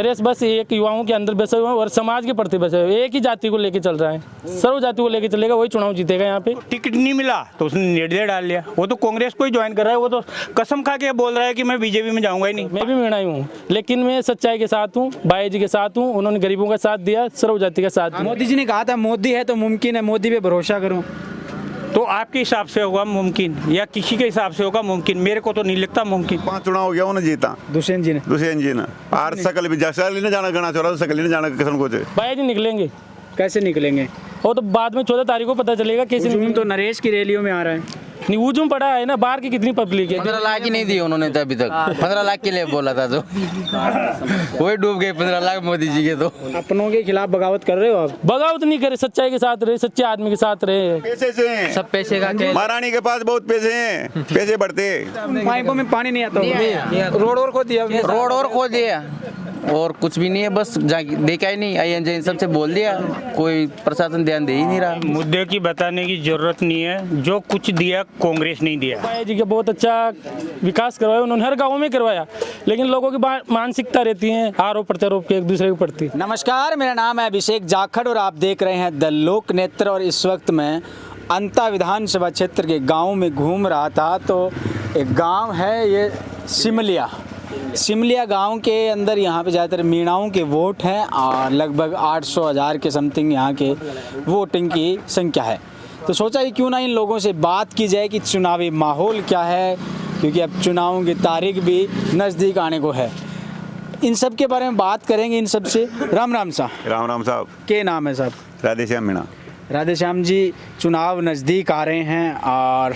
नरेश बस एक युवाओं के अंदर बसे हुए हैं और समाज के प्रति बसे हुए, एक ही जाति को लेकर चल रहा है, सर्व जाति को लेकर चलेगा, वही चुनाव जीतेगा यहाँ पे। टिकट नहीं मिला तो उसने निर्दय डाल लिया। वो तो कांग्रेस को ही ज्वाइन कर रहा है, वो तो कसम खा के बोल रहा है कि मैं बीजेपी में जाऊंगा ही नहीं। मैं भी निर्णय हूँ, लेकिन मैं सच्चाई के साथ हूँ, बाया जी के साथ हूँ। उन्होंने गरीबों का साथ दिया, सर्व जाति का साथ दिया। मोदी जी ने कहा था मोदी है तो मुमकिन है, मोदी पे भरोसा करूँ। तो आपके हिसाब से होगा मुमकिन या किसी के हिसाब से होगा मुमकिन, मेरे को तो नहीं लगता मुमकिन। 5 चुनाव हो गया उन्हें जीता दुष्यंत जी ने। दुष्यंत जी ने आर सकल भी सकल नहीं जाना गणा चोरा सकल नहीं जाना किसान को बाया जी निकलेंगे, कैसे निकलेंगे? वो तो बाद में 14 तारीख को पता चलेगा कैसे हुजूम तो नरेश की रैलियों में आ रहा है। हुजूम पड़ा है ना, बाहर की कितनी पब्लिक है। 15 लाख ही नहीं दिए उन्होंने तो अभी तक। 15 लाख के लिए बोला था तो वही डूब गए 15 लाख मोदी जी के। तो अपनों के खिलाफ बगावत कर रहे हो आप? बगावत नहीं करे, सच्चाई के साथ रहे, सच्चे आदमी के साथ रहे। पैसे से हैं। सब पैसे का खेल। महारानी के पास बहुत पैसे हैं, पैसे बढ़ते। पाइपों में पानी नहीं आता, रोड और खो दिया। रोड और खो दिया और कुछ भी नहीं है, बस देखा ही नहीं। आई सबसे बोल दिया, कोई प्रशासन ध्यान दे ही नहीं रहा। मुद्दे की बताने की जरूरत नहीं है, जो कुछ दिया कांग्रेस नहीं दिया। बाया जी का बहुत अच्छा विकास करवाया उन्होंने, हर गाँव में करवाया, लेकिन लोगों की मानसिकता रहती है आरोप प्रत्यारोप के एक दूसरे के प्रति। नमस्कार, मेरा नाम है अभिषेक जाखड़ और आप देख रहे हैं द लोक नेत्र। और इस वक्त मैं अंता विधानसभा क्षेत्र के गाँव में घूम रहा था, तो एक गाँव है ये सिमलिया गांव के अंदर। यहाँ पे ज़्यादातर मीणाओं के वोट हैं और लगभग 800,000 के समथिंग यहाँ के वोटिंग की संख्या है। तो सोचा कि क्यों ना इन लोगों से बात की जाए कि चुनावी माहौल क्या है, क्योंकि अब चुनावों की तारीख भी नज़दीक आने को है। इन सब के बारे में बात करेंगे इन सब से। राम राम साहब। राम राम साहब। क्या नाम है साहब? राधेश्याम मीणा। राधेश्याम जी, चुनाव नज़दीक आ रहे हैं और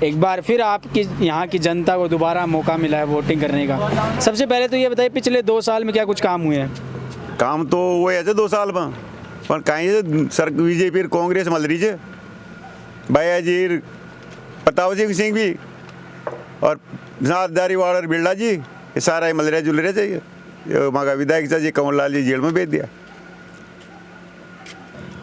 एक बार फिर आपकी यहाँ की जनता को दोबारा मौका मिला है वोटिंग करने का। सबसे पहले तो ये बताइए, पिछले 2 साल में क्या कुछ काम हुए हैं? काम तो वो ऐसे 2 साल में पर कहीं सर बीजेपी कांग्रेस मल रही है। भैया जी प्रताप सिंह भी और नाथदारी वाड़ बिरला जी, ये सारा ही मल रहे जुल रहे चाहिए। मगा विधायक जी कंवरलाल जी जेल में भेज दिया।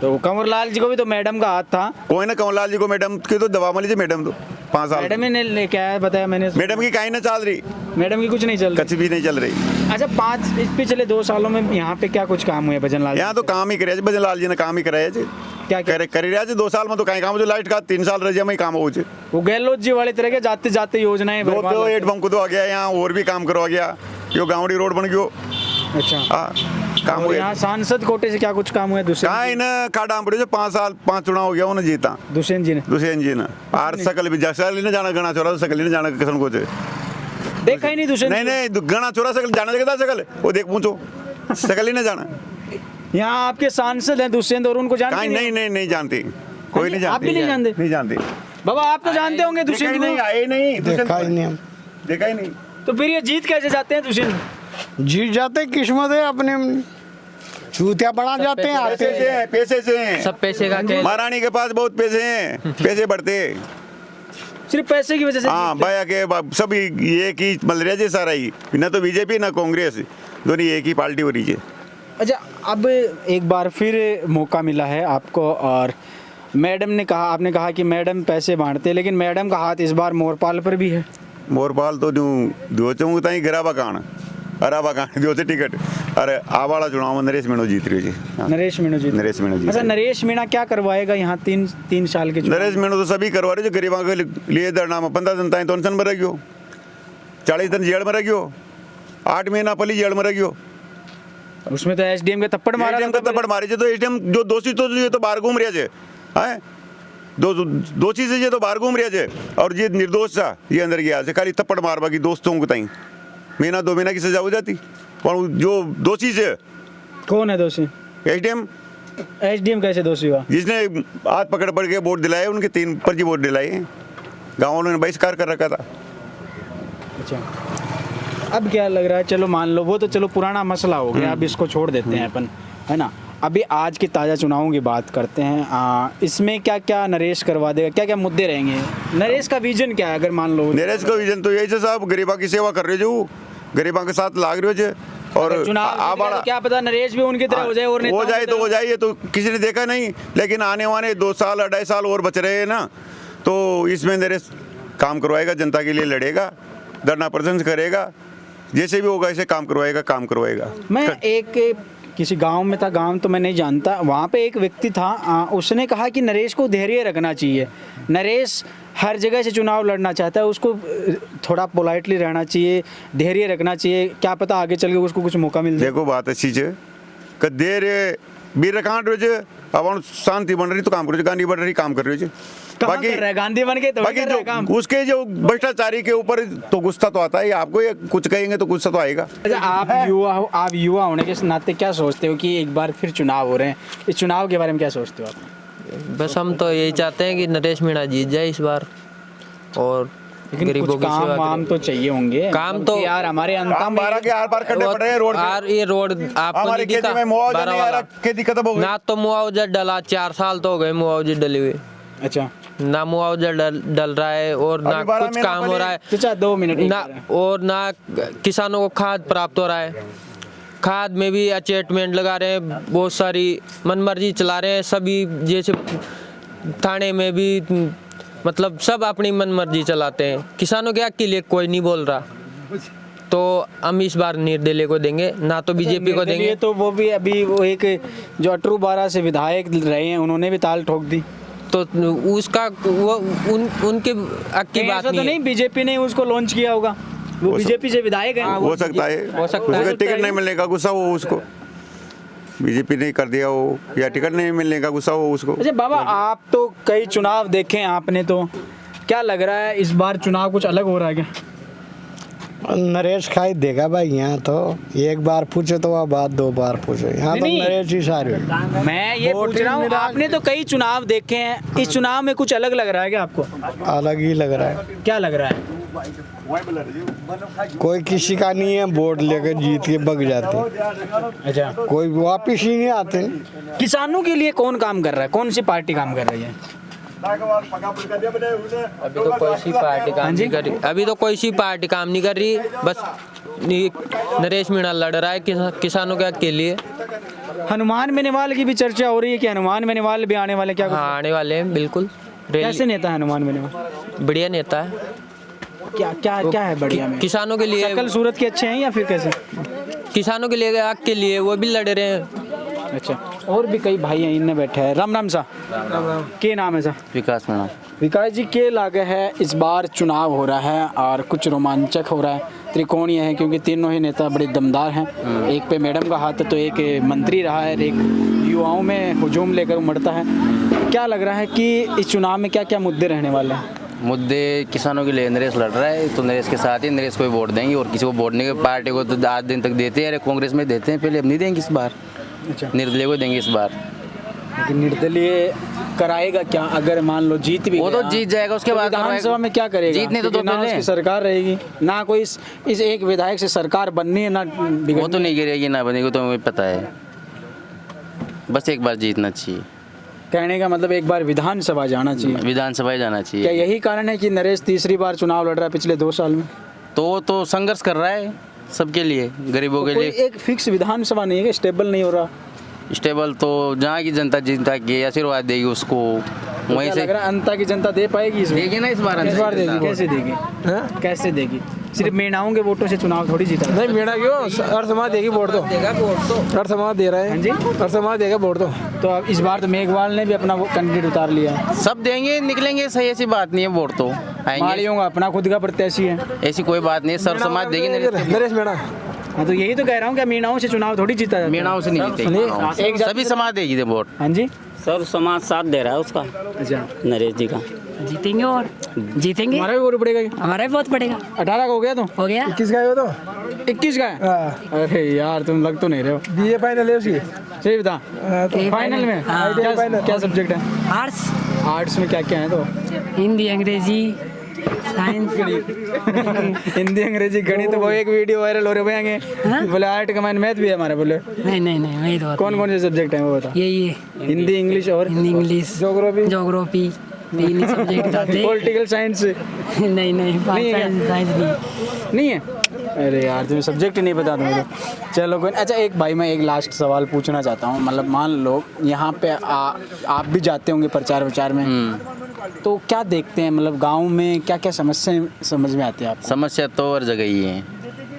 तो कंवरलाल जी को भी तो मैडम का हाथ था। कोई ना कंवरलाल जी को मैडम की तो दवा मिली थी। मैडम तो 5 साल मैडम ने लेके आया, बताया मैंने। मैडम की कहीं ना चल रही, मैडम की कुछ नहीं चल कच्ची भी नहीं चल रही। अच्छा, पिछले 2 सालों में यहाँ पे क्या कुछ काम हुए भजन लाल? यहाँ तो काम ही करे भजन लाल जी ने काम ही कराया जी। क्या करी रहा 2 साल में तो कहीं काम जो लाइट का 3 साल रजिया में काम हो। वो गहलोत जी वाले तरह के जाते जाते योजनाएं तो एट बम को तो आ गया, यहाँ और भी काम करवा गया, यो गाँवड़ी रोड बन गयो। अच्छा, काम हुए। यहाँ सांसद कोटे से क्या कुछ काम हुआ? कहीं ना खाड़ा पड़े 5 साल 5 चुनाव हो गया उन्हें जीता दुष्यंत जी ने। आर सकल भी सकल नहीं जाना गणा चोरा सकल नहीं जाना किसान को देखा ही नहीं दुष्यंत। नहीं गणा चोरा सकल जाना जगह सकल वो देख पूछो सकल ही नहीं जाना। यहाँ आपके सांसद हैं दुष्यंत और उनको जानते नहीं जानते, कोई नहीं जानते। आप भी नहीं जानते? बाबा आप तो जानते होंगे दुष्यंत नहीं आए नहीं, देखा ही नहीं, देखा ही नहीं। तो फिर ये जीत कैसे जाते हैं दुष्यंत? जीत जाते, किस्मत है, अपने चूतिया बना जाते हैं, आते हैं। पैसे से हैं। सब पैसे का खेल। महारानी के पास बहुत पैसे हैं, पैसे बढ़ते। सिर्फ पैसे की वजह से? हाँ, भैया के सब एक ही मल रहे थे सारा ही, ना तो बीजेपी ना कांग्रेस, दोनों एक ही पार्टी हो रही है। अच्छा, अब एक बार फिर मौका मिला है आपको और मैडम ने कहा, आपने कहा कि मैडम पैसे बांटते, लेकिन मैडम का हाथ इस बार मोरपाल पर भी है। मोरपाल तो दो चौंक ताई गिराबा कान अराबा कान दो से टिकट। अरे आवाड़ा चुनाव में नरेश मीणा जीत रही है। नरेश मीणा जी। अच्छा, नरेश मीणा क्या करवाएगा यहाँ 3 साल के? नरेश मीणा तो सभी करवा रहे जो गरीबों के लिए धरना में 15 दिन ताई टेंशन में रह गयो, 40 दिन जेल में रह गयो, 8 महीना पली जेल में रह गयो। उसमें तो एसडीएम के थप्पड़ मारा, थप्पड़ मारे तो एसडीएम जो दोषी तो ये तो बाहर घूम रहे हैं, दोषी से ये तो बाहर घूम रहे थे और ये निर्दोष था, ये अंदर गया से खाली थप्पड़ मार बाकी दोस्तों को ताई 1-2 महीना की सजा हो जाती। और जो दोषी से कौन है दोषी? एसडीएम कैसे दोषी हुआ? जिसने हाथ पकड़ पड़ के वोट दिलाए, उनके 3 फर्जी वोट दिलाए, गाँव वालों ने बहिष्कार कर रखा था। अच्छा, अब क्या लग रहा है? चलो मान लो वो तो चलो पुराना मसला हो गया, अब इसको छोड़ देते हैं अपन, है ना। अभी आज के ताज़ा चुनावों की बात करते हैं। इसमें क्या क्या नरेश करवा देगा, क्या क्या मुद्दे रहेंगे? नरेश का विजन क्या है? अगर मान लो नरेश का विजन तो यही है साहब, गरीबा की सेवा कर रहे जो, गरीबा के साथ लाग रहे हो। और चुनाव क्या पता नरेश भी उनकी तरह हो जाए और हो जाए तो हो जाए, ये तो किसी ने देखा नहीं, लेकिन आने वाले 2 साल 2.5 साल और बच रहे हैं ना, तो इसमें नरेश काम करवाएगा, जनता के लिए लड़ेगा, धरना प्रदर्शन करेगा जैसे भी होगा ऐसे काम करवाएगा। मैं एक किसी गांव में था, गांव तो मैं नहीं जानता, वहाँ पे एक व्यक्ति था, उसने कहा कि नरेश को धैर्य रखना चाहिए। नरेश हर जगह से चुनाव लड़ना चाहता है, उसको थोड़ा पोलाइटली रहना चाहिए, धैर्य रखना चाहिए, क्या पता आगे चल के उसको कुछ मौका मिल जाए। देखो बात अच्छी है कि धैर्य भी रखा रोज, अब शांति बन रही तो काम करो, गांधी बन रही काम कर रही। बाकी कर रहा है गांधी बन के, तो बाकी कर रहा है काम। उसके जो भ्रष्टाचारी के ऊपर तो गुस्सा तो आता है, आपको ये कुछ कहेंगे तो गुस्सा तो आएगा। अच्छा, आप युवा होने के नाते क्या सोचते हो कि एक बार फिर चुनाव हो रहे हैं, इस चुनाव के बारे में क्या सोचते हो आप? बस हम तो यही चाहते हैं कि नरेश मीणा जीत जाए इस बार, और लेकिन गरीबों कुछ की काम सेवा वाम तो चाहिए होंगे। काम तो यार हमारे काम 12 के आर पार करने पड़ रहे हैं रोड और ये रोड आपको हमारे नहीं दिखा खेती में मुआवजा 12 नहीं आ रहा, वाला? खेती खत्म हो गई। ना तो मुआवजा डला, 4 साल तो हो गए मुआवजे डले हुए, अच्छा ना मुआवजा डल रहा है और ना अभी 12 कुछ महीना काम हो रहा है, चाचा 2 मिनट ना और ना किसानों को खाद प्राप्त हो रहा है। खाद में भी अचेटमेंट लगा रहे हैं, बहुत सारी मनमर्जी चला रहे हैं सभी, जैसे थाने में भी मतलब सब अपनी मनमर्जी चलाते हैं, किसानों के हक के लिए कोई नहीं बोल रहा। तो हम इस बार निर्दलीय को देंगे, ना तो बीजेपी को देंगे। तो वो भी अभी वो एक जो अटरू बारा से विधायक रहे हैं, उन्होंने भी ताल ठोक दी। तो उसका वो उनके हक की बात ऐसा तो नहीं बीजेपी ने उसको लॉन्च किया होगा, वो बीजेपी से विधायक है। हो सकता है, हो सकता है। उसका टिकट नहीं मिलने का गुस्सा हो उसको, बीजेपी ने कर दिया हो, या टिकट नहीं मिलने का गुस्सा हो उसको। अच्छा बाबा, आप तो कई चुनाव देखे हैं आपने, तो क्या लग रहा है इस बार चुनाव कुछ अलग हो रहा है क्या? नरेश खाई देगा भाई। यहाँ तो एक बार पूछे तो वह बात 2 बार पूछे, यहाँ तो नहीं। नरेश ही सारे। मैं ये पूछ रहा हूँ, आपने तो कई चुनाव देखे हैं, इस चुनाव में कुछ अलग लग रहा है क्या आपको? अलग ही लग रहा है। क्या लग रहा है? कोई किसी का नहीं है, वोट लेकर जीत के भग जाते, अच्छा, कोई वापिस ही नहीं आते। किसानों के लिए कौन काम कर रहा है, कौन सी पार्टी काम कर रही है? अभी तो कोई सी पार्टी काम नहीं कर रही, अभी तो कोई सी पार्टी काम नहीं कर रही, बस नरेश मीणा लड़ रहा है किसानों के हक के लिए। हनुमान बेनीवाल की भी चर्चा हो रही है कि हनुमान बेनीवाल भी आने वाले, क्या कुछ? हाँ आने वाले हैं बिल्कुल। कैसे नेता है हनुमान बेनीवाल? बढ़िया नेता है। क्या क्या क्या है बढ़िया में? किसानों के लिए, शकल सूरत के अच्छे हैं या फिर कैसे? किसानों के लिए हक के लिए वो भी लड़ रहे हैं। अच्छा, और भी कई भाई हैं, इनमें बैठे हैं। राम राम सा, के नाम है सा? विकास मीणा। विकास जी, के लागे है इस बार चुनाव हो रहा है और कुछ रोमांचक हो रहा है, त्रिकोणीय है क्योंकि तीनों ही नेता बड़े दमदार हैं। एक पे मैडम का हाथ है, तो एक मंत्री रहा है, एक युवाओं में हुजूम लेकर उमड़ता है। क्या लग रहा है कि इस चुनाव में क्या क्या मुद्दे रहने वाले हैं? मुद्दे किसानों के लिए नरेश लड़ रहा है, तो नरेश के साथ ही नरेश को ही वोट देंगे, और किसी को वोट नहीं, पार्टी को तो 8 दिन तक देते हैं, अरे कांग्रेस में देते हैं पहले, अब नहीं देंगे इस बार। अच्छा, निर्दलीय को देंगे इस बार। लेकिन निर्दलीय कराएगा क्या अगर मान लो जीत भी वो तो गया? जीत जाएगा, उसके बाद विधानसभा में क्या करेगा? जीतने तो क्योंकि ना पहले उसकी सरकार रहेगी, ना कोई इस एक विधायक से सरकार बननी है, ना वो तो नहीं गिरेगी, ना बनेगी, तो हमें पता है। बस एक बार जीतना चाहिए। कहने का मतलब एक बार विधानसभा जाना चाहिए। विधानसभा जाना क्या चाहिए। यही कारण है कि नरेश तीसरी बार चुनाव लड़ रहा है पिछले 2 साल में? तो संघर्ष कर रहा है सबके लिए, गरीबों के कोई लिए। एक फिक्स विधानसभा नहीं है, स्टेबल नहीं हो रहा। स्टेबल तो जहाँ की जनता के आशीर्वाद देगी उसको, वहीं क्या से लग रहा है अंता की जनता दे पाएगी इस देगी ना इस बार। इस बार देगी? कैसे देगी? कैसे देगी? सिर्फ मेणाओं के वोटों से चुनाव थोड़ी जीता। नहीं मेरा क्यों, हर समाज देगी वोट तो, हर समाज दे रहा है। हाँ जी, हर समाज देगा वोट तो अब इस बार तो मेघवाल ने भी अपना वो कैंडिडेट उतार लिया है। सब देंगे, निकलेंगे, सही ऐसी बात नहीं है, वोट तो आएंगे। मालियों का अपना खुद का प्रत्याशी है। ऐसी कोई बात नहीं है, सर समाज देगी। नरेश मीणा। हाँ, तो यही तो कह रहा हूँ कि मीणाओं से चुनाव थोड़ी जीता जाता है। मीणाओं से नहीं जीतेगी, एक जाति सभी समाज देगी वोट। हाँ जी, सब समाज साथ दे रहा है उसका, अच्छा, नरेश जी का। जीतेंगे और जीतेंगे, हमारा भी वोट पड़ेगा क्या? हमारा भी बहुत पड़ेगा। 18 का हो गया तो हो गया। किसका है वो तो? 21 का है? हाँ, अरे यार तुम लग तो नहीं रहे हो। बीए फाइनल है उसकी। सही बता, फाइनल में हाँ। क्या सब्जेक्ट है? आर्ट्स, आर्ट्स में क्या क्या है? तो हिंदी, अंग्रेजी, साइंस, हिंदी, अंग्रेजी, गणित। वो एक वीडियो वायरल हो रहे होंगे, बोले आर्ट का मैथ भी है हमारे। बोले नहीं वही तो। कौन कौन से सब्जेक्ट हैं वो बता? ये हिंदी, इंग्लिश और हिंदी, इंग्लिश, जोग्राफी, तीन सब्जेक्ट आते। पॉलिटिकल साइंस नहीं साइंस नहीं है। अरे यार तुम्हें सब्जेक्ट ही नहीं पता तुम्हें तो। चलो कोई। अच्छा एक भाई, मैं एक लास्ट सवाल पूछना चाहता हूँ, मतलब मान लो यहाँ पे आप भी जाते होंगे प्रचार विचार में, तो क्या देखते हैं, मतलब गांव में क्या क्या समस्याएं समझ में आती है आपको? समस्या तो हर जगह ही है,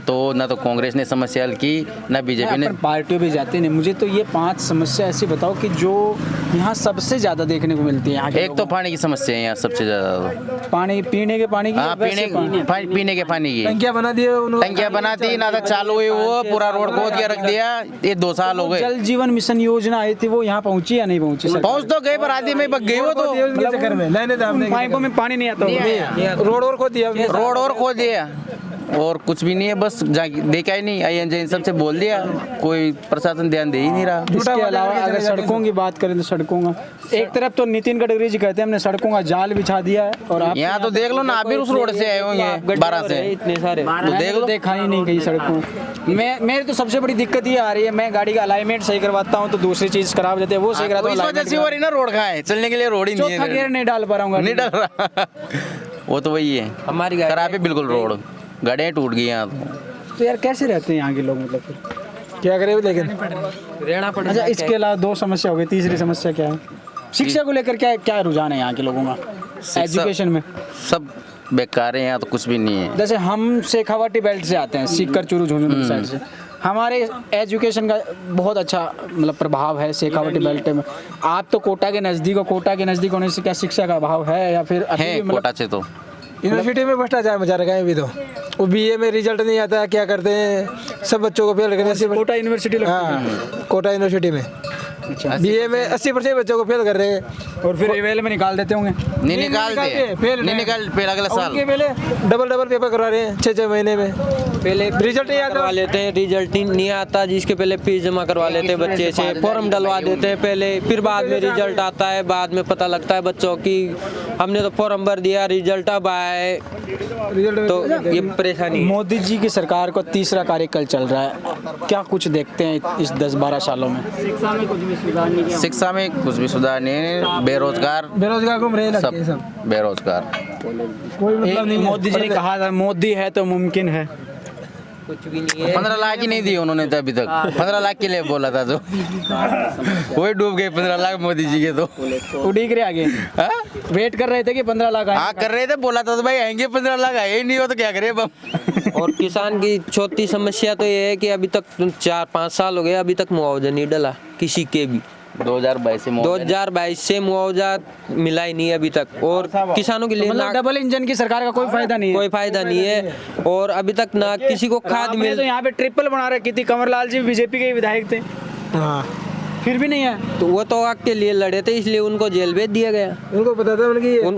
तो ना तो कांग्रेस ने समस्या हल की ना बीजेपी ने। पार्टियों भी जाते नहीं, मुझे तो ये 5 समस्या ऐसी बताओ कि जो यहाँ सबसे ज्यादा देखने को मिलती है यहाँ के एक तो पानी की समस्या है यहाँ सबसे ज्यादा। पानी, पीने के पानी की, हाँ, पीने के पानी की टंकियां बना दिए उन्होंने, टंकियां बना दी ना तो चालू हुई, वो पूरा रोड खोद के रख दिया। ये 2 साल हो गए। जल जीवन मिशन योजना आई थी, वो यहाँ पहुँची या नहीं पहुँची? पहुँच तो गए पर आधी में बग गई वो तो। चक्कर में लाइने पाइपों में पानी नहीं आता होगा। रोड और खोद दिया, रोड और खोद दिया और कुछ भी नहीं है, बस देखा ही नहीं। आई सबसे बोल दिया, कोई प्रशासन ध्यान दे ही नहीं रहा। इसके अलावा अगर सड़कों की बात करें तो सड़कों का एक तरफ तो नितिन गडकरी जी कहते हैं हमने सड़कों का जाल बिछा दिया है, और आप यहाँ तो देख लो ना, आप भी उस रोड से आए होंगे 12 से, इतने सारे तो देख लो। देखा ही नहीं कहीं सड़कों में। मेरे तो सबसे बड़ी दिक्कत ये आ रही है, मैं गाड़ी का अलाइनमेंट सही करवाता हूँ तो दूसरी चीज खराब रहती है, वो सही कराता इस वजह से हो रही ना, रोड कहाँ है, चलने के लिए रोड ही नहीं चौथा गियर है, नहीं डाल पा रहा हूँ, नहीं डर रहा। वो तो वही है, हमारी खराब है बिल्कुल रोड, गाड़ियाँ टूट गई यहाँ तो यार कैसे रहते हैं यहाँ के लोग, मतलब फिर क्या करे लेकिन रहना पड़ेगा। अच्छा, इसके अलावा 2 समस्या हो गई, तीसरी समस्या क्या है? शिक्षा को लेकर क्या क्या रुझान है यहाँ के लोगों का एजुकेशन में? सब बेकार है यहाँ तो, कुछ भी नहीं है। जैसे हम शेखावाटी बेल्ट से आते हैं, सीकर चूरू झुंझुनू की साइड से, हमारे एजुकेशन का बहुत अच्छा मतलब प्रभाव है शेखावाटी बेल्ट में। आप तो कोटा के नज़दीक होने से क्या शिक्षा का अभाव है या फिर अभी है भी मतलब कोटा से तो यूनिवर्सिटी में भ्रष्टाचार मचा रखा है अभी तो। वो बीए में रिजल्ट नहीं आता, क्या करते हैं सब बच्चों को फेल करने। कोटा यूनिवर्सिटी हाँ, कोटा यूनिवर्सिटी में बीए में 80% बच्चों को फेल कर रहे हैं, और फिर एवेल में निकाल देते होंगे। नहीं निकालते, फेल नहीं निकाल फिर अगला साल उनके पहले डबल पेपर करवा रहे हैं 6 महीने में, पहले रिजल्ट नहीं आता, करवा लेते हैं, रिजल्ट नहीं आता जिसके पहले फीस जमा करवा लेते हैं बच्चे से, फॉर्म डलवा देते हैं पहले, फिर बाद में रिजल्ट आता है, बाद में पता लगता है बच्चों की हमने तो फॉर्म भर दिया, रिजल्ट अब आए, तो ये परेशानी। मोदी जी की सरकार को तीसरा कार्यकाल चल रहा है, क्या कुछ देखते हैं इस 10-12 सालों में? शिक्षा में कुछ भी सुधार नहीं है, बेरोजगार घूम रहे हैं सब बेरोजगार। कोई मतलब नहीं। मोदी जी ने कहा था मोदी है तो मुमकिन है, कुछ भी नहीं है। 15 लाख ही नहीं दिए उन्होंने तो अभी तक, 15 लाख के लिए बोला था जो वही डूब गए 15 लाख मोदी जी के तो उड़ीक रहे आगे। हाँ? वेट कर रहे थे कि 15 लाख आए। हाँ कर रहे थे, बोला था तो भाई आएंगे 15 लाख, आए ही नहीं हो तो क्या करे अब। और किसान की चौथी समस्या तो ये है कि अभी तक 4-5 साल हो गए, अभी तक मुआवजा नहीं डला किसी के भी। 2022 से मुआवजा मिला ही नहीं अभी तक, और किसानों के लिए मतलब डबल इंजन की सरकार का कोई फायदा नहीं है। कोई फायदा नहीं है, और अभी तक ना किसी को खाद आपने मिल। तो यहाँ पे ट्रिपल बना रखी थी, कंवरलाल जी बीजेपी के विधायक थे, हाँ, फिर भी नहीं है। तो वो तो हक के लिए लड़े थे, इसलिए उनको जेल भेज दिया गया। उनको पता था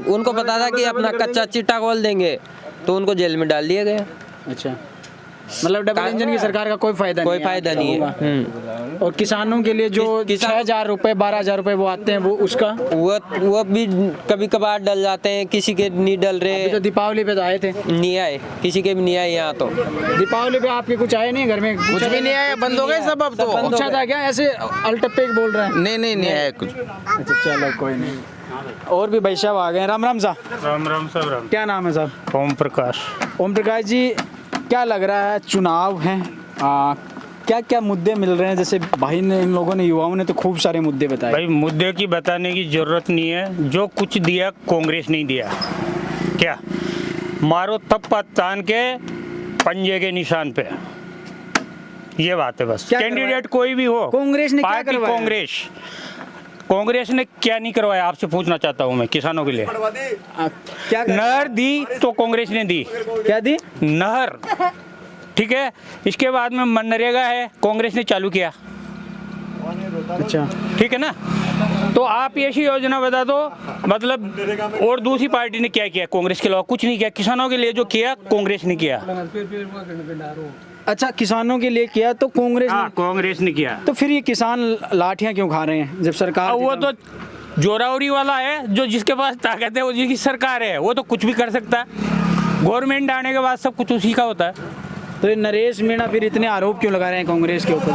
उनको पता था कि अपना कच्चा चिट्टा खोल देंगे, तो उनको जेल में डाल दिया गया। अच्छा, मतलब डबल इंजन की सरकार का कोई फायदा नहीं है। और किसानों के लिए जो 6,000 रुपए 12,000 रुपए वो आते हैं, वो उसका वो भी कभी कभार डल जाते हैं, किसी के नहीं डल रहे। तो दीपावली पे तो आए थे, नहीं आए, किसी के भी नहीं आए यहाँ तो। दीपावली पे आपके कुछ आए नहीं घर में? कुछ भी नहीं आया, बंद हो गए सब अब तो। पूछा था क्या ऐसे अल्टप्पे बोल रहे हैं? नहीं आया कुछ। अच्छा चलो कोई नहीं। और भी भाई साहब आ गए। राम राम साहब। राम साहब। क्या नाम है साहब? ओम प्रकाश जी, क्या लग रहा है, चुनाव हैं, क्या क्या मुद्दे मिल रहे हैं? जैसे भाई ने, इन लोगों ने, युवाओं ने तो खूब सारे मुद्दे बताए। भाई मुद्दे की बताने की जरूरत नहीं है, जो कुछ दिया कांग्रेस नहीं दिया। क्या मारो तब तान के पंजे के निशान पे, ये बात है बस। कैंडिडेट कोई भी हो, कांग्रेस ने क्या पार्टी करवाया? कांग्रेस ने क्या नहीं करवाया, आपसे पूछना चाहता हूँ मैं किसानों के लिए। क्या नहर दी तो कांग्रेस ने दी, क्या दी? नहर, ठीक है। इसके बाद में मनरेगा है, कांग्रेस ने चालू किया। अच्छा, ठीक है ना। तो आप ऐसी योजना बता दो, मतलब और दूसरी पार्टी ने क्या किया? कांग्रेस के अलावा कुछ नहीं किया। किसानों के लिए जो किया कांग्रेस ने किया। अच्छा, किसानों के लिए किया तो कांग्रेस ने किया। तो फिर ये किसान लाठियां क्यों खा रहे हैं जब सरकार? वो तो जोरावरी वाला है, जो जिसके पास ताकत है वो जिसकी सरकार है, वो तो कुछ भी कर सकता है। गवर्नमेंट आने के बाद सब कुछ उसी का होता है। तो ये नरेश मीणा फिर इतने आरोप क्यों लगा रहे हैं कांग्रेस के ऊपर?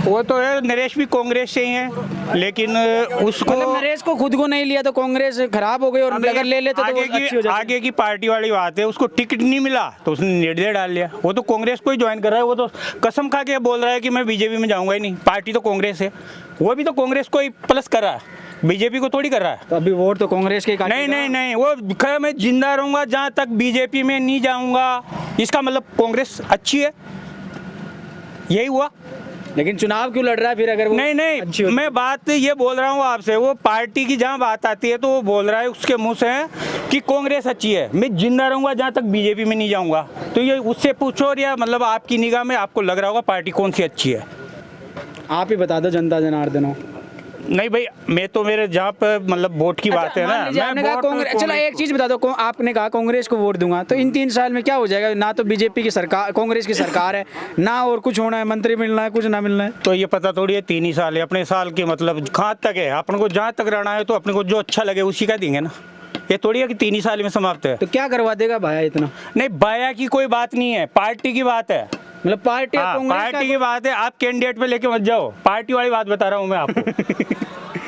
वो तो है, नरेश भी कांग्रेस से ही है, लेकिन उसको मतलब नरेश को खुद को नहीं लिया तो कांग्रेस खराब हो गई, और अगर ले लेते तो वो अच्छी हो जाती। आगे की पार्टी वाली बात है, उसको टिकट नहीं मिला तो उसने निर्दय डाल लिया। वो तो कांग्रेस को ही ज्वाइन कर रहा है, वो तो कसम खा के बोल रहा है कि मैं बीजेपी में जाऊंगा ही नहीं, पार्टी तो कांग्रेस है। वो भी तो कांग्रेस को ही प्लस कर रहा है, बीजेपी को थोड़ी कर रहा है। तो अभी वोट तो कांग्रेस के नहीं नहीं नहीं, वो कहा मैं जिंदा रहूंगा जहाँ तक बीजेपी में नहीं जाऊंगा, इसका मतलब कांग्रेस अच्छी है, यही हुआ। लेकिन चुनाव क्यों लड़ रहा है फिर अगर वो नहीं नहीं, मैं बात ये बोल रहा हूँ आपसे, वो पार्टी की जहाँ बात आती है तो वो बोल रहा है उसके मुंह से कि कांग्रेस अच्छी है, मैं जिंदा रहूंगा जहाँ तक बीजेपी में नहीं जाऊंगा। तो ये उससे पूछो, या मतलब आपकी निगाह में आपको लग रहा होगा पार्टी कौन सी अच्छी है? आप ही बता दो जनता जनार्दन हो। नहीं भाई, मैं तो मेरे जहाँ पर मतलब वोट की बात है ना, आपने कहा कांग्रेस, चलो एक चीज बता दो, आपने कहा कांग्रेस को वोट दूंगा, तो इन 3 साल में क्या हो जाएगा? ना तो बीजेपी की सरकार, कांग्रेस की सरकार है ना, और कुछ होना है, मंत्री मिलना है, कुछ ना मिलना है। तो ये पता थोड़ी है 3 ही साल है, अपने साल के मतलब कहाँ तक है, अपन को जहाँ तक रहना है तो अपने को जो अच्छा लगे उसी का देंगे ना। ये थोड़ी है कि 3 ही साल में समाप्त है। तो क्या करवा देगा भाया इतना? नहीं, बाया की कोई बात नहीं है, पार्टी की बात है, मतलब पार्टी पार्टी की बात है। आप कैंडिडेट पे लेके मत जाओ, पार्टी वाली बात बता रहा हूँ मैं आपको।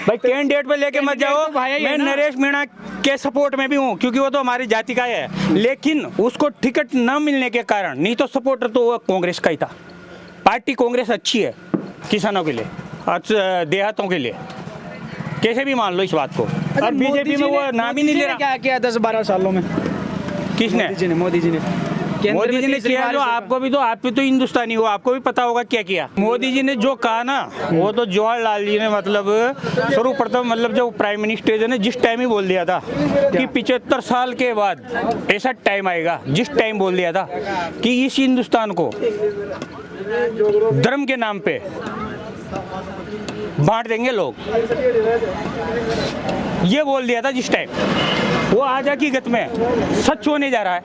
भाई कैंडिडेट पे लेके मत जाओ। मैं नरेश मीणा के सपोर्ट में भी हूँ, क्योंकि वो तो हमारी जाति का है, लेकिन उसको टिकट न मिलने के कारण, नहीं तो सपोर्टर तो वो कांग्रेस का ही था। पार्टी कांग्रेस अच्छी है किसानों के लिए, देहातों के लिए, कैसे भी मान लो इस बात को। और बीजेपी में वो नाम ही नहीं ले रहा। क्या किया 10-12 सालों में? किसने? मोदी जी ने मोदी जी ने किया, जो आपको भी तो, आप भी तो हिंदुस्तानी हो, आपको भी पता होगा क्या किया। मोदी जी ने जो कहा ना, वो तो जवाहरलाल जी ने मतलब सर्वप्रथम मतलब जो प्राइम मिनिस्टर ने जिस टाइम ही बोल दिया था कि 75 साल के बाद ऐसा टाइम आएगा, जिस टाइम बोल दिया था कि इस हिंदुस्तान को धर्म के नाम पे बांट देंगे लोग, ये बोल दिया था जिस टाइम, वो आज हकीकत में सच होने जा रहा है।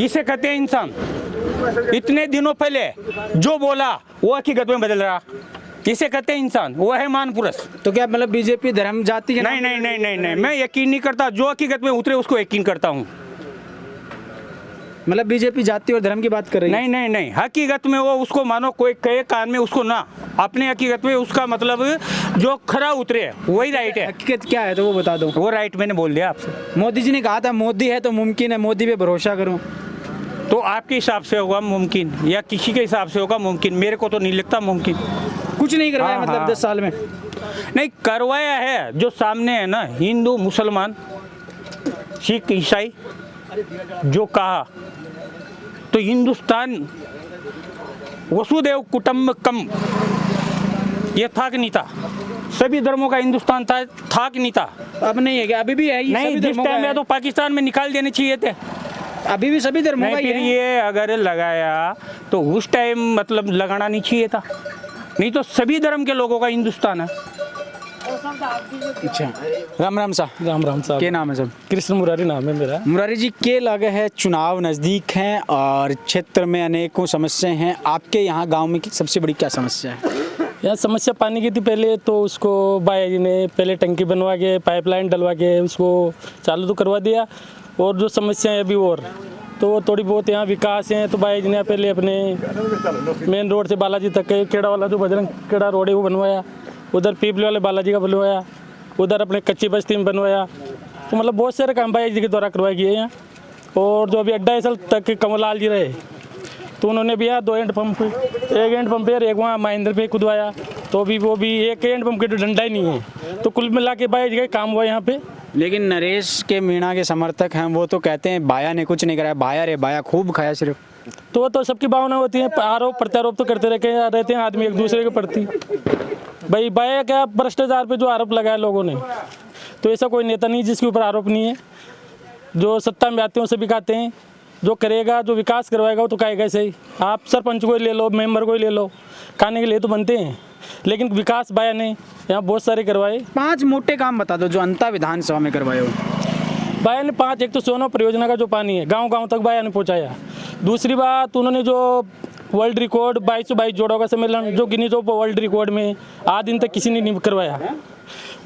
इसे कहते हैं इंसान। इतने दिनों पहले जो बोला वो हकीकत में बदल रहा, इसे कहते हैं इंसान, वो है मान पुरुष। तो क्या मतलब बीजेपी धर्म जाति के? नहीं नहीं नहीं नहीं नहीं, मैं यकीन नहीं करता, जो हकीकत में उतरे उसको यकीन करता हूँ। मतलब बीजेपी जाति और धर्म की बात कर रही है? नहीं नहीं नहीं, हकीकत में वो उसको मानो, कोई कहे कान में उसको ना, अपने हकीकत में उसका मतलब जो खरा उतरे वही राइट है। हकीकत क्या है तो वो बता दो। वो राइट मैंने बोल दिया आपसे। मोदी जी ने कहा था मोदी है तो मुमकिन है, मोदी पे भरोसा करो। तो आपके हिसाब से होगा मुमकिन, या किसी के हिसाब से होगा मुमकिन, मेरे को तो नहीं लगता मुमकिन। कुछ नहीं करवाया हाँ, मतलब हाँ। 10 साल में? नहीं करवाया है, जो सामने है ना, हिंदू मुसलमान सिख ईसाई, जो कहा तो हिंदुस्तान वसुदेव कुटुंबकम, ये था कि नहीं था? सभी धर्मों का हिंदुस्तान था कि नहीं था? अब नहीं है क्या? अभी भी है? नहीं, जिस टाइम में तो पाकिस्तान में निकाल देने चाहिए थे। अभी भी सभी धर्मों का फिर ये अगर लगाया तो उस टाइम मतलब लगाना नहीं चाहिए था, नहीं तो सभी धर्म के लोगों का हिंदुस्तान है। अच्छा, राम राम साहब। राम राम साहब। क्या नाम है सब? कृष्ण मुरारी नाम है मेरा। मुरारी जी, के लगे है चुनाव नज़दीक हैं और क्षेत्र में अनेकों समस्याएं हैं, आपके यहाँ गांव में सबसे बड़ी क्या समस्या है? यहाँ समस्या पानी की थी पहले, तो उसको बाया जी ने पहले टंकी बनवा के पाइपलाइन डलवा के उसको चालू तो करवा दिया, और जो समस्या है अभी और तो थोड़ी बहुत यहाँ विकास है। तो बाया जी ने पहले अपने मेन रोड से बालाजी तक के खेड़ा वाला जो बजरंग खेड़ा रोड है वो बनवाया, उधर पीपले वाले बालाजी का बनवाया, उधर अपने कच्ची बस्ती में बनवाया। तो मतलब बहुत सारे काम बाया जी के द्वारा करवाए गए हैं। और जो अभी 2.5 साल तक कमललाल जी रहे, तो उन्होंने भी 2 हैंड पंप, एक हैंड पंप है, एक वहाँ महेंद्र पे खुदवाया, तो भी वो भी एक हैंड पंप के डंडा ही नहीं है। तो कुल मिला के बाया जी का काम हुआ यहाँ पे। लेकिन नरेश के मीणा के समर्थक हैं, वो तो कहते हैं बाया ने कुछ नहीं कराया, बाया रे बाया खूब खाया सिर्फ। तो सबकी भावना होती है, आरोप प्रत्यारोप तो करते रहते हैं आदमी एक दूसरे के प्रति। भाई बाया क्या भ्रष्टाचार पे जो आरोप लगाया लोगों ने, तो ऐसा कोई नेता नहीं जिसके ऊपर आरोप नहीं है। जो सत्ता में आते हैं उसे भी कहते हैं, जो करेगा जो विकास करवाएगा वो तो कहेगा सही। आप सरपंच को ही ले लो, मेंबर को ही ले लो, खाने के लिए तो बनते हैं, लेकिन विकास बाया ने यहाँ बहुत सारे करवाए। 5 मोटे काम बता दो जो अंता विधानसभा में करवाए हो। बाया ने 5, एक तो सोनो परियोजना का जो पानी है गांव-गांव तक बाया ने पहुंचाया। दूसरी बात, उन्होंने जो वर्ल्ड रिकॉर्ड 2222 जोड़ों का सम्मेलन जो गिनीज वर्ल्ड रिकॉर्ड में आज दिन तक किसी ने नहीं करवाया,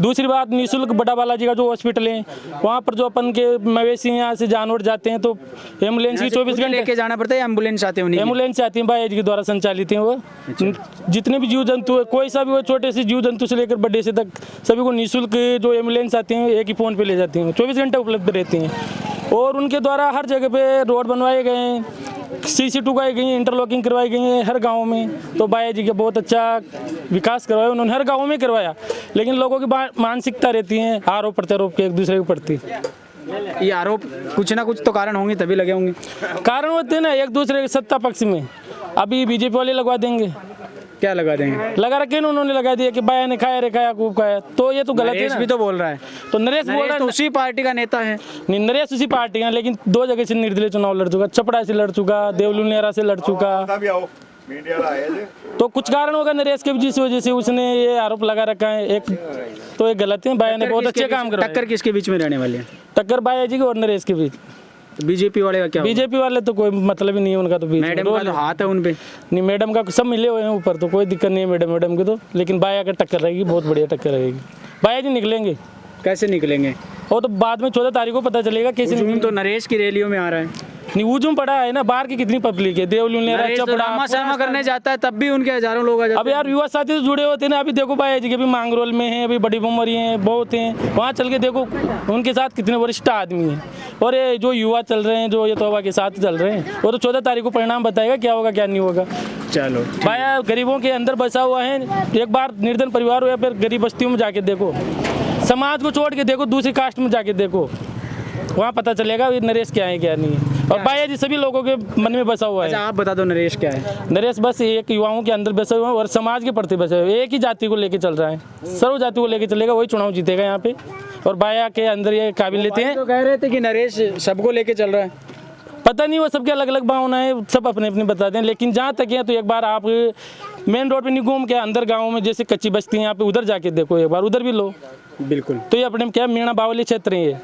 दूसरी बात, निःशुल्क बड़ा बालाजी का जो हॉस्पिटल है वहाँ पर जो अपन के मवेशी यहाँ से जानवर जाते हैं तो एम्बुलेंस की 24 घंटे लेके जाना पड़ता है, एम्बुलेंस आते हैं उन्हीं की? एम्बुलेंस आती है बाया जी के द्वारा संचालित हैं वो। जितने भी जीव जंतु है, कोई सा भी हो, छोटे से जीव जंतु से लेकर बड़े से तक सभी को निःशुल्क जो एम्बुलेंस आती हैं एक ही फ़ोन पे ले जाती हैं, 24 घंटे उपलब्ध रहती हैं। और उनके द्वारा हर जगह पे रोड बनवाए गए हैं, CC टुकाई गई है, इंटरलॉकिंग करवाई गई है हर गाँव में। तो बाया जी का बहुत अच्छा विकास करवाया उन्होंने, हर गाँव में करवाया। लेकिन लोगों की मानसिकता रहती है आरोप प्रत्यारोप के एक दूसरे के प्रति। ये आरोप कुछ ना कुछ तो कारण होंगे तभी लगे होंगे। कारण होते हैं ना एक दूसरे के सत्ता पक्ष में। अभी बीजेपी वाले लगवा देंगे, क्या लगा देंगे? लगा रखे ना उन्होंने, लगा दिया कि बाया ने खाया रे खाया खूब खाया, तो ये तो गलत है नरेश ना। भी तो बोल रहा है। तो नरेश बोल रहा तो है उसी पार्टी का नेता है। नहीं, नरेश उसी पार्टी का, लेकिन 2 जगह से निर्दलीय चुनाव लड़ चुका, छपड़ा से लड़ चुका, देवलुनियारा से लड़ चुका। तो कुछ कारण होगा नरेश के, जिस वजह से उसने ये आरोप लगा रखा है। एक तो ये गलत है, बाया ने बहुत अच्छे काम करवाए। टक्कर किसके बीच में रहने वाली है? टक्कर बाया जी की और नरेश के बीच। बीजेपी वाले का क्या? बीजेपी वाले तो कोई मतलब ही नहीं है उनका, तो बीच मैडम का तो हाथ है उन पे। नहीं, मैडम का सब मिले हुए हैं ऊपर, तो कोई दिक्कत नहीं है मैडम के तो। लेकिन बाया का टक्कर रहेगी, बहुत बढ़िया टक्कर रहेगी। बाया जी निकलेंगे। कैसे निकलेंगे? वो तो बाद में 14 तारीख को पता चलेगा कैसे। हुजूम तो नरेश की रैलियों में आ रहा है। नहीं, हुजूम पड़ा है ना, बाहर की कितनी पब्लिक है, देवलुनियारा, नरेश तो छपड़ा, रामा सामा करने जाता है तब भी उनके हजारों लोग आ जाते अब यार युवा साथी से जुड़े होते हैं ना। अभी देखो बाया जी के भी मांगरोल में हैं, अभी बड़ी बुमरी हैं, बहुत हैं, वहाँ चल के देखो उनके साथ कितने वरिष्ठ आदमी हैं। और ये जो युवा चल रहे हैं, जो ये तोबा के साथ चल रहे हैं, वो तो 14 तारीख को परिणाम बताएगा क्या होगा क्या नहीं होगा। चलो, बाया गरीबों के अंदर बसा हुआ है। एक बार निर्धन परिवार हो या फिर गरीब बस्तियों में जाके देखो, समाज को छोड़ के देखो, दूसरी कास्ट में जाके देखो, वहाँ पता चलेगा ये नरेश क्या है क्या नहीं है। और बाया जी सभी लोगों के मन में बसा हुआ है। अच्छा, आप बता दो नरेश क्या है? नरेश बस एक युवाओं के अंदर बसे हुए हैं और समाज के प्रति बसे हुए, एक ही जाति को लेके चल रहा है, सर्व जाति को लेके चलेगा, वही चुनाव जीतेगा यहाँ पे। और बाया के अंदर ये काबिलियतें हैं। तो कह रहे थे कि नरेश सबको लेके चल रहा है। पता नहीं, वो सबके अलग अलग भावना है, सब अपने अपने बताते हैं। लेकिन जहाँ तक है तो एक बार आप मेन रोड पे नहीं घूम के अंदर गाँव में जैसे कच्ची बस्ती है यहाँ पे, उधर जाके देखो एक बार, उधर भी लो। बिल्कुल। तो ये अपने क्या मीणा बावली क्षेत्र है ये,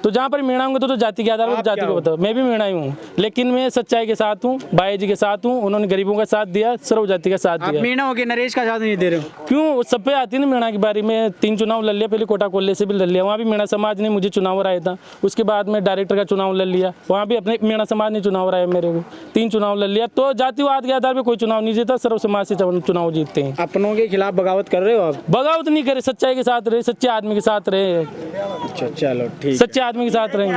तो जहाँ पर मीणा होंगे तो जाति के आधार पर जाति को बताओ। मैं भी मीणा ही हूँ, लेकिन मैं सच्चाई के साथ हूँ, बाया जी के साथ हूँ। उन्होंने गरीबों का साथ दिया, सर्व जाति का साथ आप दिया। मीणा हो के नरेश का साथ नहीं दे रहे हो क्यों? सब पे आती है ना मीणा की बारी में। 3 चुनाव लड़ लिया, पहले कोटा कोल्ले से भी लड़ लिया, वहाँ भी मीणा समाज ने मुझे चुनाव हराया था। उसके बाद में डायरेक्टर का चुनाव लड़ लिया, वहाँ भी अपने मीणा समाज ने चुनाव हराया मेरे को। 3 चुनाव लड़ लिया। तो जातिवाद के आधार पर कोई चुनाव नहीं जीता, सर्व समाज से चुनाव जीतते हैं। अपनों के खिलाफ बगावत कर रहे हो आप? बगावत नहीं करे, सच्चाई के साथ रहे, सच्चे आदमी के साथ रहे। अच्छा, चलो ठीक। सच्चे आदमी के साथ रहेंगे।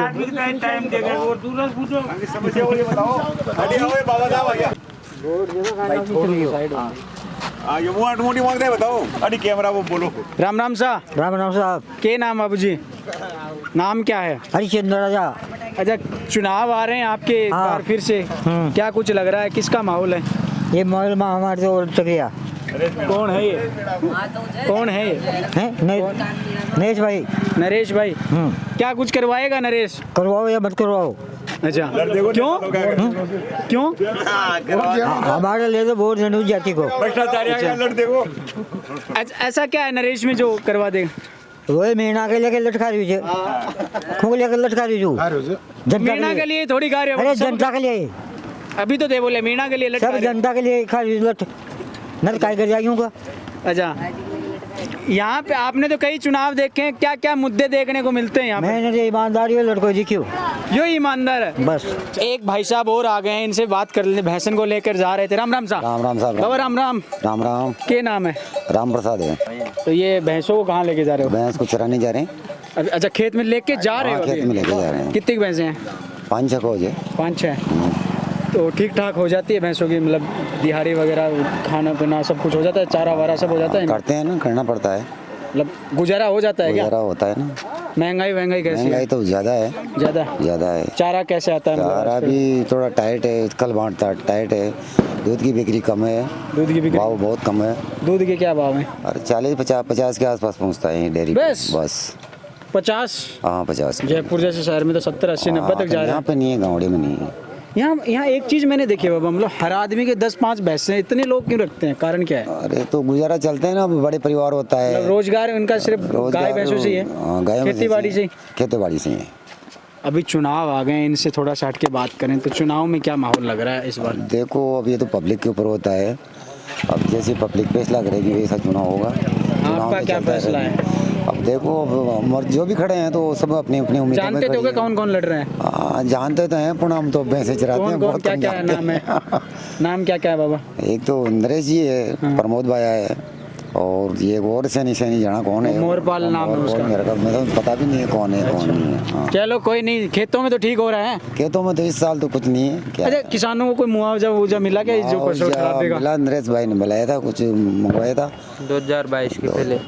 राम राम साहब। राम राम साहब। के नाम बाबू जी? नाम क्या है? हरिश्चंद्र राजा। अच्छा, चुनाव आ रहे हैं आपके एक हाँ। बार फिर से, क्या कुछ लग रहा है, किसका माहौल है? ये मोबाइल में हमारे तो तकिया कौन है ये? कौन है ये? है नरेश भाई। नरेश भाई। क्या कुछ करवाएगा नरेश? करवाओ या मत करवाओ। अच्छा, क्यों? क्यों? हमारे लिए तो वोट देने जाति को। ऐसा क्या है नरेश में जो करवा देगा? वही मीणा के लेके लटका रही खूब लेकर लटका रही जनता मीणा के लिए थोड़ी गा रहे हो? अरे जनता के लिए। अभी तो दे बोले मीणा के लिए लटका सब रहे। जनता के लिए खा रही लट नल काय कर जाएगी। अच्छा, यहाँ पे आपने तो कई चुनाव देखे हैं, क्या क्या मुद्दे देखने को मिलते हैं यहाँ पे? मैंने ईमानदारी है लड़को जी क्यों जो ईमानदार है बस। एक भाई साहब और आ गए हैं, इनसे बात कर लेते। भैंसन को लेकर जा रहे थे। राम राम साहब। राम राम साहब। बाबा राम राम। राम राम। क्या नाम है? राम प्रसाद है। तो ये भैंसों को कहाँ लेके जा रहे हो? भैंस को चराने जा रहे हैं। अच्छा, खेत में लेके जा रहे हो? खेत में लेके जा रहे हैं। कितनी भैंसें हैं? 5-6 को है। 5-6। तो ठीक ठाक हो जाती है भैंसों की, मतलब दिहाड़ी वगैरह, खाना पीना सब कुछ हो जाता है, चारा वारा सब हो जाता है? करते हैं ना, करना पड़ता है, मतलब गुजारा हो जाता है क्या? गुजारा होता है ना। महंगाई कैसी है? महंगाई तो ज़्यादा है। ज़्यादा है। चारा कैसे आता है? चारा भी थोड़ा टाइट है, कल बांटता टाइट है। दूध की बिक्री कम है। दूध की बिक्री भाव बहुत कम है। दूध के क्या भाव है? अरे 40-50 के आसपास पहुँचता है डेयरी। बस 50? हाँ 50। जयपुर जैसे शहर में तो 70, 80, 90 तक जा रहा है। यहाँ पे नहीं है, गाँवड़े में नहीं है। यहाँ एक चीज़ मैंने देखी है बाबा, मतलब हर आदमी के 10-5 भैंसें, इतने लोग क्यों रखते हैं? कारण क्या है? अरे तो गुजारा चलते हैं ना, बड़े परिवार होता है। मतलब रोजगार उनका सिर्फ गाय भैंसों से ही है? खेती बाड़ी से? खेती बाड़ी से है। अभी चुनाव आ गए, इनसे थोड़ा सा हट के बात करें तो चुनाव में क्या माहौल लग रहा है इस बार? देखो, अब ये तो पब्लिक के ऊपर होता है। अब जैसे पब्लिक फैसला करेगी वैसा चुनाव होगा। आपका क्या फैसला है? देखो अब जो भी खड़े हैं तो सब अपनी अपनी उम्मीद जानते तो होगे कौन कौन लड़ रहे हैं? जानते तो हैं पर हम तो भैंसे चराते कौन हैं। कौन बहुत क्या कम क्या है जानते नाम है? हैं। नाम क्या क्या है बाबा? एक तो नरेश जी है, प्रमोद भाया है, और ये एक और सैनी जाना कौन है? मोरपाल नाम है उसका। मेरे को मैं तो पता भी नहीं है कौन है कौन नहीं है। हाँ। चलो कोई नहीं, खेतों में तो ठीक हो रहा है। खेतों में तो इस साल तो कुछ नहीं है। क्या अच्छा, किसानों को कोई मुआवजा मिला क्या जो फसल खराब देगा? मिला, नरेश भाई ने बुलाया था, कुछ मंगवाया था 2022 के पहले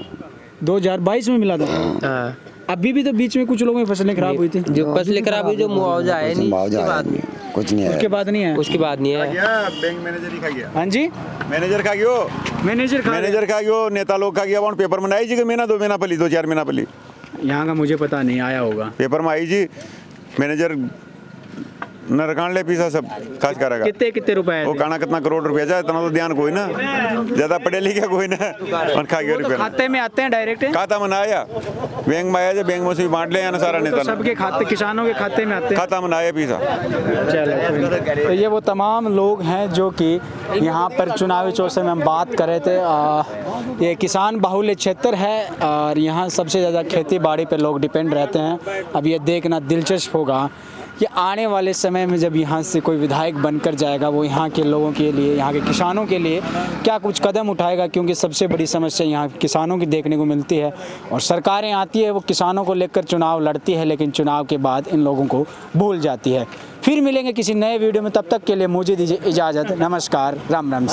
2022 में मिला था। हाँ अभी भी तो बीच में कुछ लोगों की फसलें खराब हुई थी। जो फसलें खराब हुई जो मुआवजा है नहीं मुआवजा उसके आया बाद नहीं, कुछ नहीं है। उसके बाद नहीं है। उसके बाद नहीं है। बैंक मैनेजर ही खा गया। हाँ जी, मैनेजर खा गयो, मैनेजर मैनेजर खा गयो, नेता लोग खा गया। वहाँ पेपर में आई जी कि महीना 2 महीना पली, 2-4 महीना पली यहाँ का मुझे पता नहीं, आया होगा पेपर में आई जी। मैनेजर नरकान ले पीसा सब खास करेगा। कितने कितने रुपए आए वो थे? काना कितना करोड़ रुपया जाए इतना तो ध्यान कोई ना, ज्यादा पढ़े लिखे कोई ना, और खा गया वो तो रुपया। खाते में आते हैं डायरेक्ट। खाता में ना आया, बैंक में आया, बैंक में से भी बांट ले ना सारा तो नेता सबके खाते, किसानों के खाते में आते हैं। खाता में आया पीसा। चलो, तो ये वो तमाम लोग हैं जो कि यहाँ पर चुनावी चौसे में हम बात कर रहे थे। ये किसान बाहुल्य क्षेत्र है और यहाँ सबसे ज़्यादा खेती बाड़ी पर लोग डिपेंड रहते हैं। अब ये देखना दिलचस्प होगा कि आने वाले समय में जब यहाँ से कोई विधायक बनकर जाएगा वो यहाँ के लोगों के लिए, यहाँ के किसानों के लिए क्या कुछ कदम उठाएगा, क्योंकि सबसे बड़ी समस्या यहाँ किसानों की देखने को मिलती है। और सरकारें आती है वो किसानों को लेकर चुनाव लड़ती है, लेकिन चुनाव के बाद इन लोगों को भूल जाती है। फिर मिलेंगे किसी नए वीडियो में, तब तक के लिए मुझे दीजिए इजाज़त। नमस्कार, राम राम।